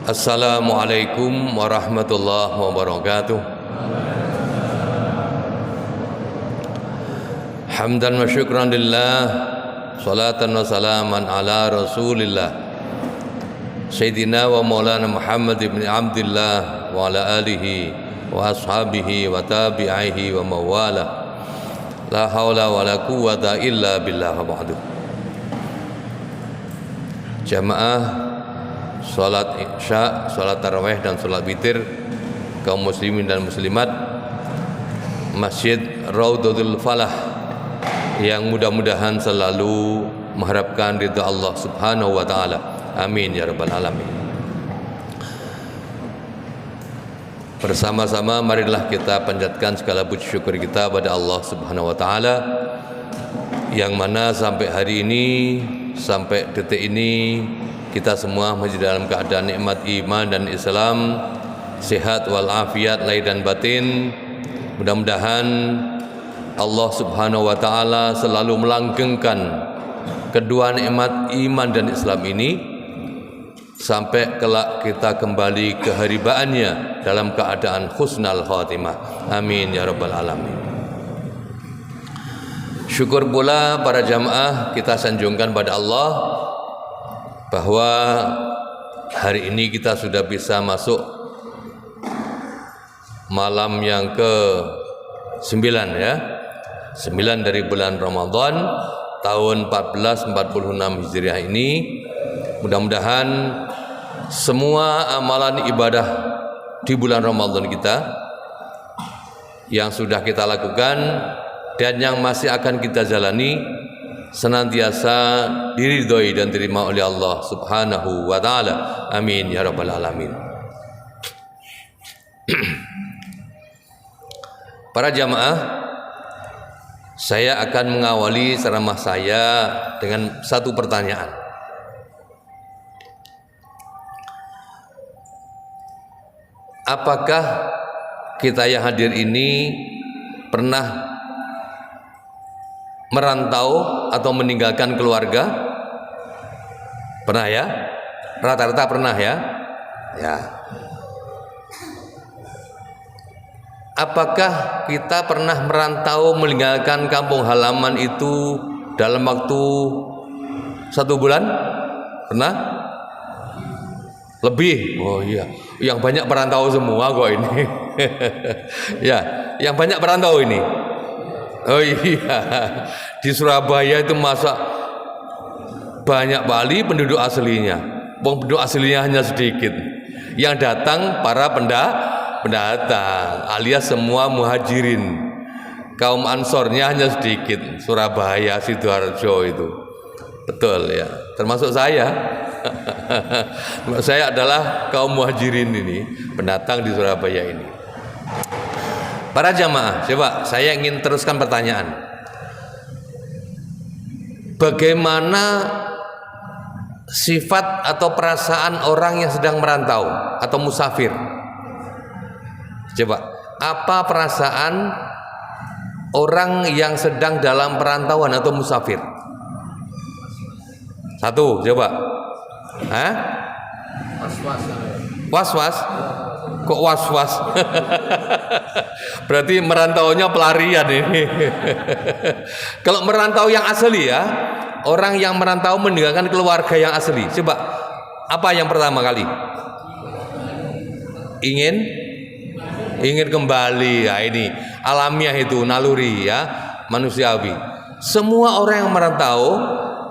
Assalamualaikum warahmatullahi wabarakatuh. Hamdan wa syukran lillah, salatan wa salaman ala rasulillah Sayyidina wa maulana Muhammad ibn Abdillah wa ala alihi wa ashabihi wa tabi'ihi wa mawala. La hawla wa la quwwata illa billah wa ba'du. Jamaah salat isya, salat tarawih dan salat witir kaum muslimin dan muslimat Masjid Raudhatul Falah yang mudah-mudahan selalu mengharapkan ridha Allah Subhanahu wa taala. Amin ya rabbal alamin. Bersama-sama marilah kita panjatkan segala puji syukur kita pada Allah Subhanahu wa taala yang mana sampai hari ini, sampai detik ini kita semua masih dalam keadaan nikmat iman dan Islam, sehat walafiat lahir dan batin. Mudah-mudahan Allah Subhanahu wa taala selalu melanggengkan kedua nikmat iman dan Islam ini sampai kelak kita kembali ke haribaannya dalam keadaan husnal khatimah. Amin ya rabbal alamin. Syukur pula para jamaah kita sanjungkan pada Allah bahwa hari ini kita sudah bisa masuk malam yang ke-9 ya. 9 dari bulan Ramadan tahun 1446 Hijriah ini. Mudah-mudahan semua amalan ibadah di bulan Ramadan kita yang sudah kita lakukan dan yang masih akan kita jalani senantiasa diridhoi dan diterima oleh Allah Subhanahu wa taala. Amin ya rabbal alamin. Para jamaah, saya akan mengawali ceramah saya dengan satu pertanyaan. Apakah kita yang hadir ini pernah merantau atau meninggalkan keluarga? Pernah ya? Rata-rata pernah ya? Ya. Apakah kita pernah merantau meninggalkan kampung halaman itu dalam waktu 1 bulan? Pernah? Lebih? Oh iya. Yang banyak perantau semua kok ini. Ya, yang banyak perantau ini. Oh iya, di Surabaya itu masa banyak Bali penduduk aslinya. Penduduk aslinya hanya sedikit. Yang datang para pendatang, alias semua muhajirin. Kaum Ansornya hanya sedikit. Surabaya, Sidoarjo itu. Betul ya. Termasuk saya. Saya adalah kaum muhajirin ini, pendatang di Surabaya ini. Para jamaah, coba saya ingin teruskan pertanyaan. Bagaimana sifat atau perasaan orang yang sedang merantau atau musafir? Coba, apa perasaan orang yang sedang dalam perantauan atau musafir? Satu, coba. Hah? Was-was? Kok was-was? Berarti merantaunya pelarian ini. Kalau merantau yang asli ya, orang yang merantau meninggalkan keluarga yang asli. Coba, apa yang pertama kali? Ingin kembali. Ya ini alamiah itu, naluri ya, manusiawi. Semua orang yang merantau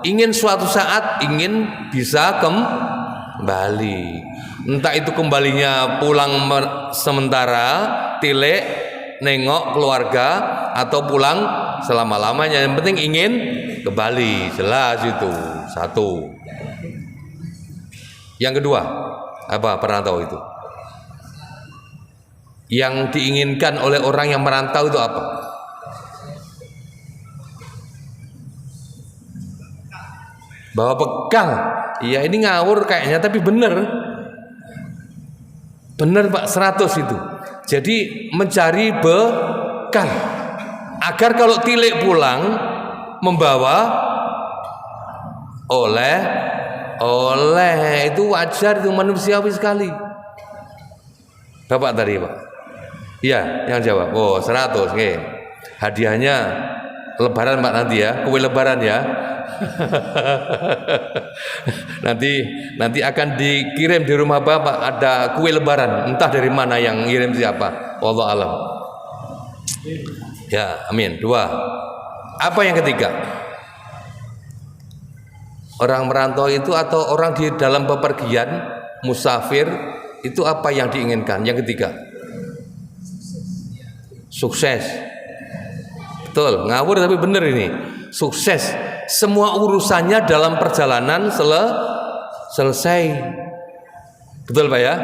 ingin suatu saat ingin bisa kembali. Entah itu kembalinya pulang sementara, tilik, nengok keluarga, atau pulang selama-lamanya. Yang penting ingin kembali, jelas itu. Satu. Yang kedua, apa perantau itu? Yang diinginkan oleh orang yang merantau itu apa? Bawa bekal. Iya ini ngawur kayaknya, tapi bener. Benar Pak, 100 itu. Jadi mencari bekal agar kalau tilik pulang membawa Oleh, itu wajar, itu manusiawi sekali. Bapak tadi Pak. Iya, yang jawab. Oh 100. Oke. Hadiahnya lebaran Pak nanti ya, kue lebaran ya. nanti akan dikirim di rumah Bapak ada kue lebaran, entah dari mana yang ngirim siapa. Wallahu alam. Ya, amin. 2. Apa yang ketiga? Orang merantau itu atau orang di dalam bepergian, musafir, itu apa yang diinginkan? Yang ketiga, sukses. Betul, ngawur tapi benar ini. Sukses. Semua urusannya dalam perjalanan selesai. Betul Pak ya?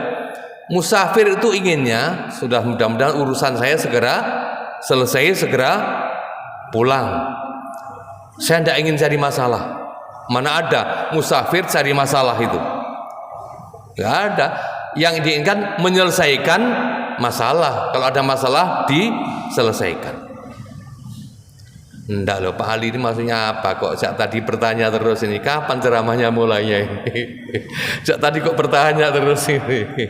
Musafir itu inginnya sudah mudah-mudahan urusan saya segera selesai, segera pulang. Saya tidak ingin cari masalah. Mana ada musafir cari masalah itu? Tidak ada. Yang diinginkan menyelesaikan masalah. Kalau ada masalah diselesaikan. Enggak loh Pak Ali, ini maksudnya apa kok sejak tadi bertanya terus ini, kapan ceramahnya mulainya ini? Sejak tadi kok bertanya terus ini.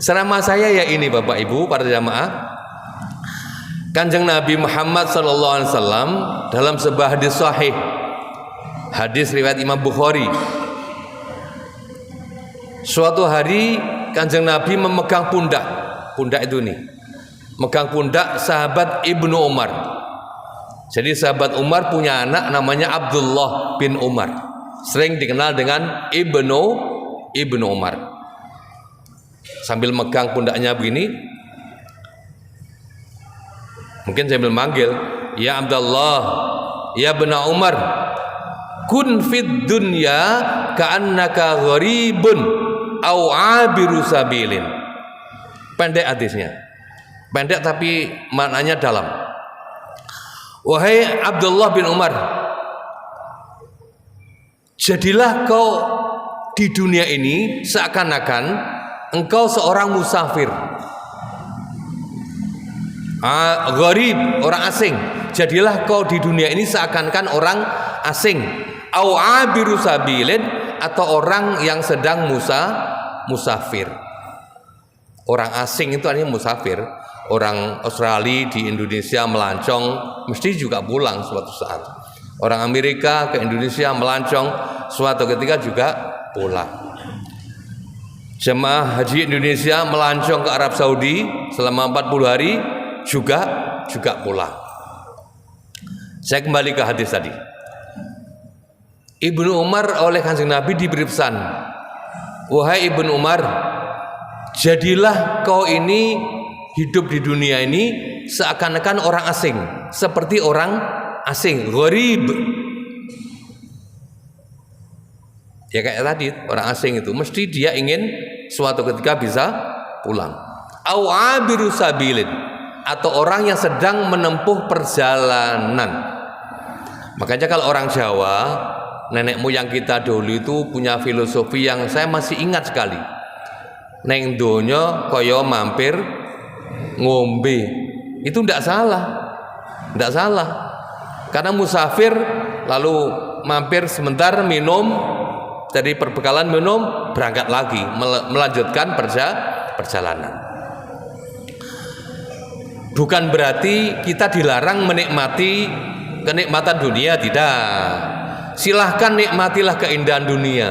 Ceramah saya ya ini Bapak Ibu para jamaah. Kanjeng Nabi Muhammad SAW dalam sebuah hadis sahih, hadis riwayat Imam Bukhari, suatu hari Kanjeng Nabi memegang pundak itu nih, megang pundak sahabat Ibnu Umar. Jadi sahabat Umar punya anak namanya Abdullah bin Umar, sering dikenal dengan Ibnu Umar. Sambil megang pundaknya begini, mungkin sambil manggil, ya Abdullah, ya bin Umar, kun fid dunya ka'annaka gharibun au abiru sabilin. Pendek hadisnya, pendek tapi maknanya dalam. Wahai Abdullah bin Umar, jadilah kau di dunia ini seakan-akan engkau seorang musafir, gharib, orang asing. Jadilah kau di dunia ini seakan-akan orang asing, au abiru sabilin, atau orang yang sedang musafir. Orang asing itu artinya musafir. Orang Australia di Indonesia melancong mesti juga pulang suatu saat. Orang Amerika ke Indonesia melancong suatu ketika juga pulang. Jemaah haji Indonesia melancong ke Arab Saudi selama 40 hari juga pulang. Saya kembali ke hadis tadi. Ibnu Umar oleh Kanjeng Nabi diberi pesan, wahai Ibnu Umar, jadilah kau ini hidup di dunia ini seakan-akan orang asing, seperti orang asing, gharib. Ya kayak tadi orang asing itu mesti dia ingin suatu ketika bisa pulang. Au abiru sabilin, atau orang yang sedang menempuh perjalanan. Makanya kalau orang Jawa, nenek moyang kita dulu itu punya filosofi yang saya masih ingat sekali. Neng donya kaya mampir ngombe, itu tidak salah, karena musafir lalu mampir sebentar minum, dari perbekalan minum berangkat lagi melanjutkan perjalanan. Bukan berarti kita dilarang menikmati kenikmatan dunia, tidak. Silahkan nikmatilah keindahan dunia,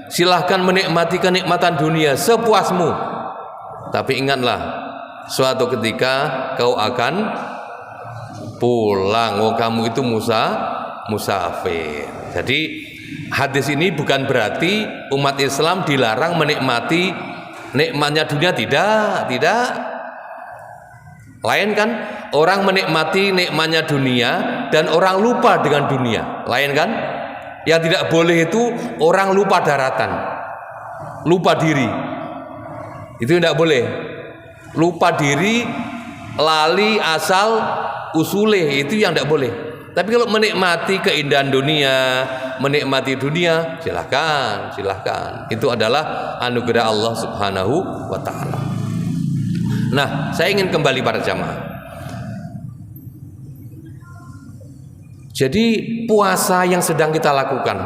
silahkan menikmati kenikmatan dunia sepuasmu, tapi ingatlah suatu ketika kau akan pulang. Oh, kamu itu musafir. Jadi hadis ini bukan berarti umat Islam dilarang menikmati nikmatnya dunia, tidak. Lain kan orang menikmati nikmatnya dunia dan orang lupa dengan dunia. Lain kan? Yang tidak boleh itu orang lupa daratan, lupa diri. Itu tidak boleh. Lupa diri, lali asal usule, itu yang tidak boleh. Tapi kalau menikmati keindahan dunia, menikmati dunia, silahkan. Itu adalah anugerah Allah Subhanahu wa ta'ala. Nah, saya ingin kembali para jamaah. Jadi puasa yang sedang kita lakukan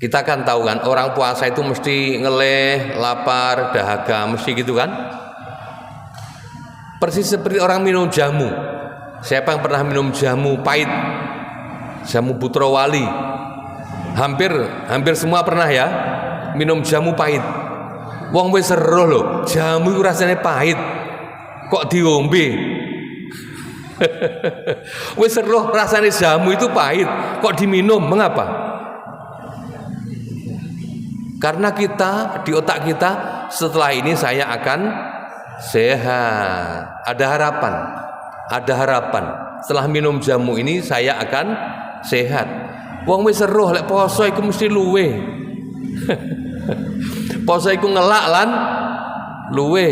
Kita kan tahu kan orang puasa itu mesti ngeleh, lapar, dahaga, mesti gitu kan. Persis seperti orang minum jamu. Siapa yang pernah minum jamu pahit, jamu Putra Wali? Hampir semua pernah ya minum jamu pahit. Wong wis seruh lho, jamu itu rasanya pahit. Kok diombe? Wis seruh rasanya jamu itu pahit, kok diminum? Mengapa? Karena kita di otak kita setelah ini saya akan sehat. Ada harapan. Setelah minum jamu ini saya akan sehat. Wong wis seruh lek poso iku mesti luwe. Poso iku ngelak lan luwe.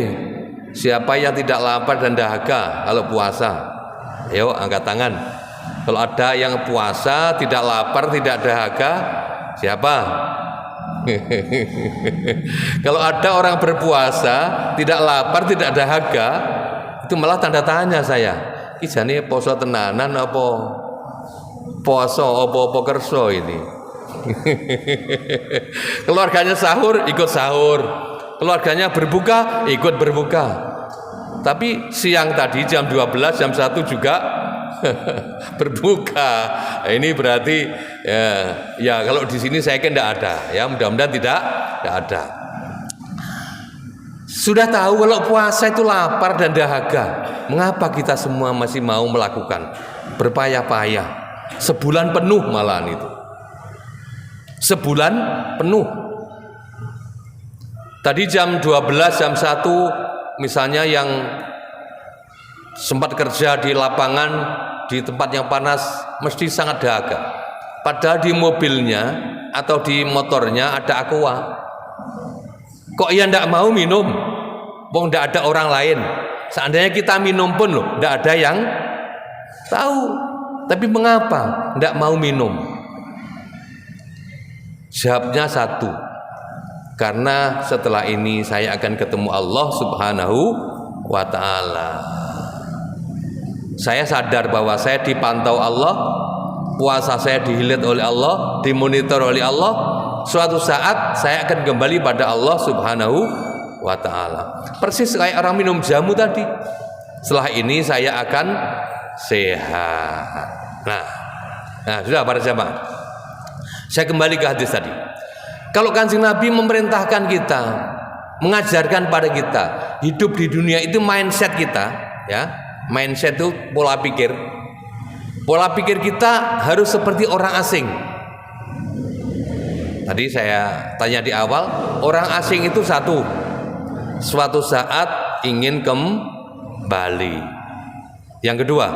Siapa yang tidak lapar dan dahaga kalau puasa? Ayo angkat tangan. Kalau ada yang puasa tidak lapar, tidak dahaga, siapa? Kalau ada orang berpuasa tidak lapar, tidak dahaga, itu malah tanda tanya saya. Iki jane poso tenanan apa poso apa kerso ini? Keluarganya sahur, ikut sahur. Keluarganya berbuka, ikut berbuka. Tapi siang tadi jam 12, jam 1 juga berbuka. Ini berarti ya kalau di sini saya kan tidak ada ya, mudah-mudahan tidak ada. Sudah tahu kalau puasa itu lapar dan dahaga, mengapa kita semua masih mau melakukan berpayah-payah sebulan penuh malahan itu. Sebulan penuh. Tadi jam 12, jam 1 misalnya yang sempat kerja di lapangan, di tempat yang panas, mesti sangat dahaga. Padahal di mobilnya atau di motornya ada aqua. Kok ia tidak mau minum? Wong tidak ada orang lain. Seandainya kita minum pun loh, tidak ada yang tahu. Tapi mengapa tidak mau minum? Jawabnya satu, karena setelah ini saya akan ketemu Allah Subhanahu wa ta'ala. Saya sadar bahwa saya dipantau Allah, puasa saya dilihat oleh Allah, dimonitor oleh Allah. Suatu saat saya akan kembali pada Allah Subhanahu wa ta'ala. Persis kayak orang minum jamu tadi. Setelah ini saya akan sehat. Nah sudah para jamaah. Saya kembali ke hadis tadi. Kalau Kanjeng Nabi memerintahkan kita, mengajarkan pada kita, hidup di dunia itu mindset kita, ya. Mindset itu pola pikir. Pola pikir kita harus seperti orang asing. Tadi saya tanya di awal, orang asing itu satu, suatu saat ingin kembali. Yang kedua,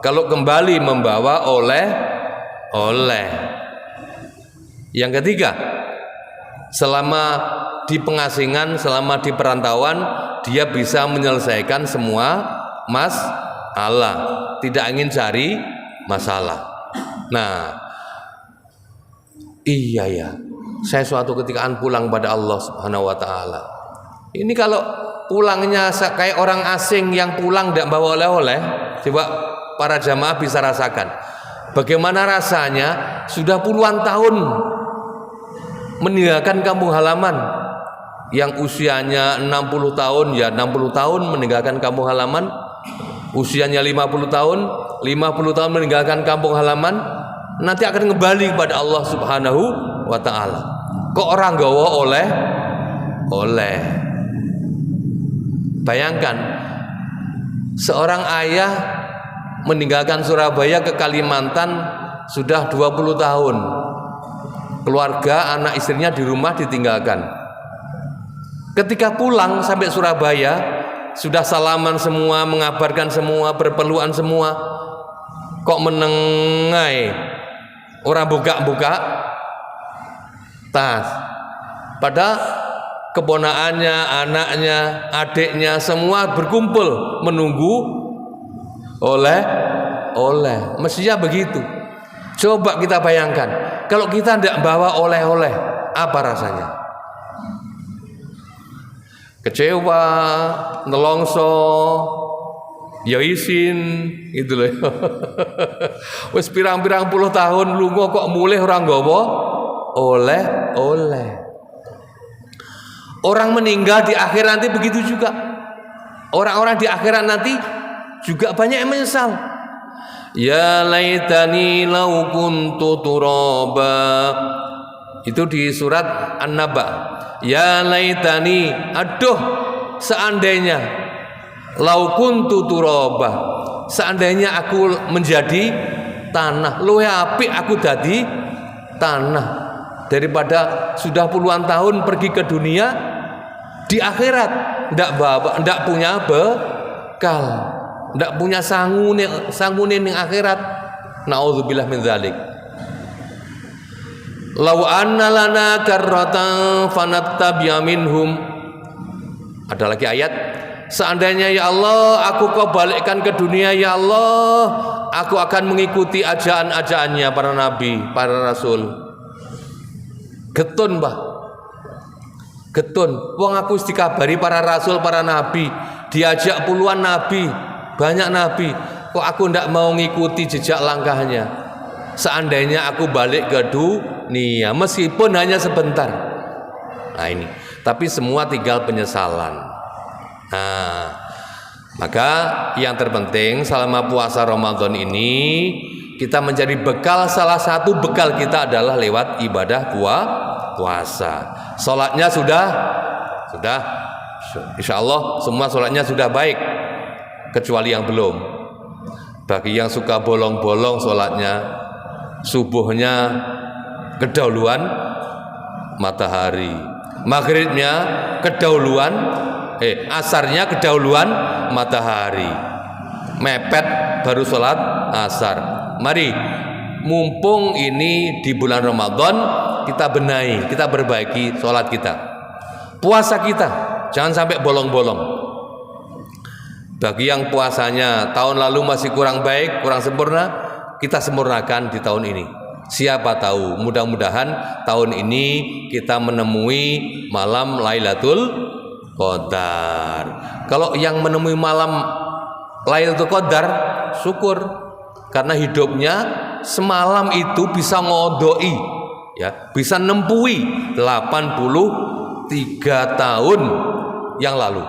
kalau kembali membawa oleh. Yang ketiga, selama di pengasingan, selama di perantauan, dia bisa menyelesaikan semua masalah, tidak ingin cari masalah. Nah, iya ya, saya suatu ketika pulang pada Allah Subhanahu wa ta'ala. Ini kalau pulangnya kayak orang asing yang pulang tidak bawa oleh-oleh, coba para jamaah bisa rasakan bagaimana rasanya sudah puluhan tahun meninggalkan kampung halaman. Yang usianya 60 tahun, ya 60 tahun meninggalkan kampung halaman. Usianya 50 tahun meninggalkan kampung halaman. Nanti akan kembali kepada Allah Subhanahu wa ta'ala. Kok orang gawa oleh. Bayangkan, seorang ayah meninggalkan Surabaya ke Kalimantan sudah 20 tahun. Keluarga, anak istrinya di rumah ditinggalkan. Ketika pulang sampai Surabaya, sudah salaman semua, mengabarkan semua, berpelukan semua. Kok menengai, orang buka-buka tas. Padahal keponakannya, anaknya, adiknya semua berkumpul menunggu oleh. Mestinya begitu. Coba kita bayangkan, kalau kita tidak bawa oleh-oleh, apa rasanya? Kecewa, nelongso, ya isin, gitu loh. Wis pirang-pirang puluh tahun lunga kok mulih orang gawa oleh-oleh. Orang meninggal di akhir nanti begitu juga. Orang-orang di akhirat nanti juga banyak yang menyesal. Ya laitani law kuntu turaba. Itu di surat An-Naba. Ya laitani, aduh seandainya, law kuntu turaba, seandainya aku menjadi tanah, luwih apik aku dadi tanah daripada sudah puluhan tahun pergi ke dunia, di akhirat ndak punya bekal, ndak punya sangune ning akhirat. Nauzubillah min dzalik. Lau anna lana karratan fanattabi'a minhum. Ada lagi ayat, seandainya ya Allah aku kau balikkan ke dunia ya Allah, aku akan mengikuti ajaan-ajaannya para nabi, para rasul. Getun bah, getun. Wong aku dikabari para rasul, para nabi, diajak puluhan nabi, banyak nabi, kok aku ndak mau ngikuti jejak langkahnya. Seandainya aku balik ke dunia, meskipun hanya sebentar. Nah ini, tapi semua tinggal penyesalan. Nah, maka yang terpenting selama puasa Ramadan ini kita mencari bekal. Salah satu bekal kita adalah lewat ibadah puasa. Sholatnya sudah, insya Allah semua sholatnya sudah baik, kecuali yang belum. Bagi yang suka bolong-bolong sholatnya, subuhnya kedahuluan matahari, maghribnya kedahuluan, asarnya kedahuluan matahari, mepet baru sholat asar. Mari, mumpung ini di bulan Ramadan, kita benahi, kita perbaiki sholat kita, puasa kita, jangan sampai bolong-bolong. Bagi yang puasanya tahun lalu masih kurang baik, kurang sempurna, kita sempurnakan di tahun ini. Siapa tahu, mudah-mudahan tahun ini kita menemui malam Lailatul Qadar. Kalau yang menemui malam Lailatul Qadar, syukur, karena hidupnya semalam itu bisa ngodoi, ya, bisa nempui 83 tahun yang lalu.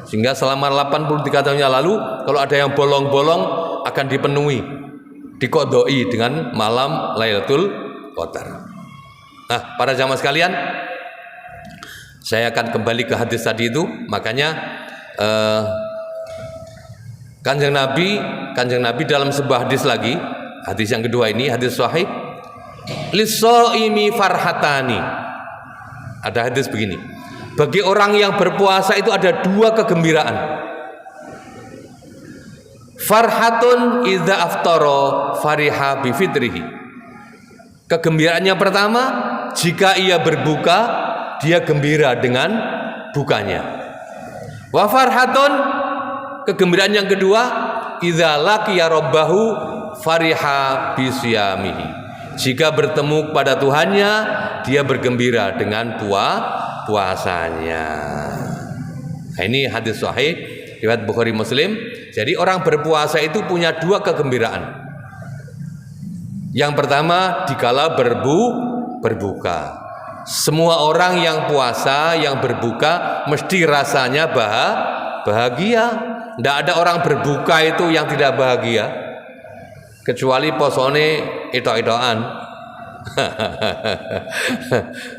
Sehingga selama 83 tahun yang lalu, kalau ada yang bolong-bolong akan dipenuhi, dikodoi dengan malam Lailatul Qadar. Nah, para jamaah sekalian, saya akan kembali ke hadis tadi itu. Makanya Kanjeng Nabi dalam sebuah hadis lagi, hadis yang kedua ini, hadis sahih, lis-shaimi farhatani. Ada hadis begini, bagi orang yang berpuasa itu ada dua kegembiraan. Farhatun idza aftara fariha bi fitrihi. Kegembiraan yang pertama, jika ia berbuka, dia gembira dengan bukanya. Wa farhatun, kegembiraan yang kedua, idza laqiya rabbahu fariha bi siyamihi. Jika bertemu kepada Tuhannya, dia bergembira dengan puasanya. Nah, ini hadis sahih riwayat Bukhari Muslim. Jadi orang berpuasa itu punya dua kegembiraan. Yang pertama, dikala berbuka. Semua orang yang puasa, yang berbuka, mesti rasanya bahagia. Tidak ada orang berbuka itu yang tidak bahagia, kecuali posone itu-itoan.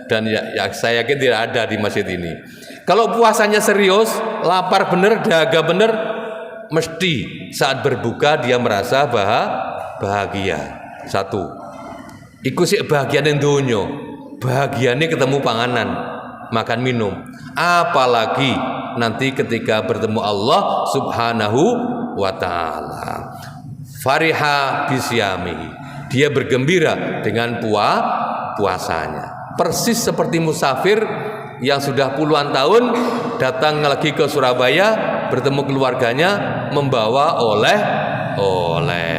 Dan ya, saya yakin tidak ada di masjid ini. Kalau puasanya serius, lapar bener, dahaga bener, mesti saat berbuka dia merasa bahagia. Satu, iku sih bahagiane donya, bahagiane ketemu panganan, makan minum. Apalagi nanti ketika bertemu Allah Subhanahu wa ta'ala. Fariha bisyamihi, dia bergembira dengan puasanya. Persis seperti musafir yang sudah puluhan tahun datang lagi ke Surabaya, bertemu keluarganya, membawa oleh-oleh.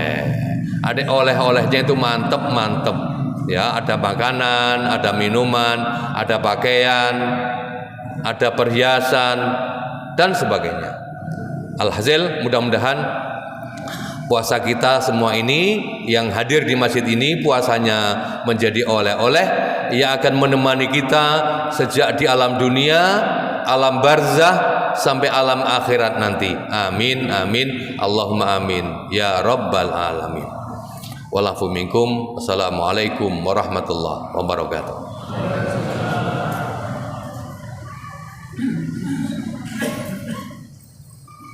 Ada oleh-olehnya itu mantep, ya, ada makanan, ada minuman, ada pakaian, ada perhiasan dan sebagainya. Alhasil, mudah-mudahan puasa kita semua ini yang hadir di masjid ini puasanya menjadi oleh-oleh, yang akan menemani kita sejak di alam dunia, alam barzah sampai alam akhirat nanti. Amin amin Allahumma amin ya rabbal alamin. Walafu minkum. Assalamualaikum warahmatullahi wabarakatuh.